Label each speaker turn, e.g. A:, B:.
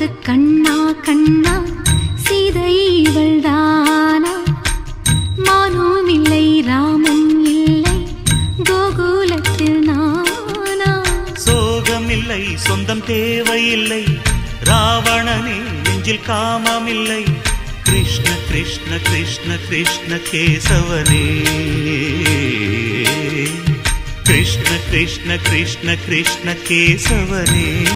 A: கோகுலத்து கண்ணா கண்ணா சீதை இவள்தானா? மானும் இல்லை ராமன் இல்லை கோகுலத்தில் நானா?
B: சோகம் இல்லை சொந்தம் தேவையில்லை ராவணனே நெஞ்சில் காமமில்லை கிருஷ்ண கிருஷ்ண கிருஷ்ண கிருஷ்ண கேசவனே கிருஷ்ண கிருஷ்ண கிருஷ்ண கிருஷ்ண கேசவனே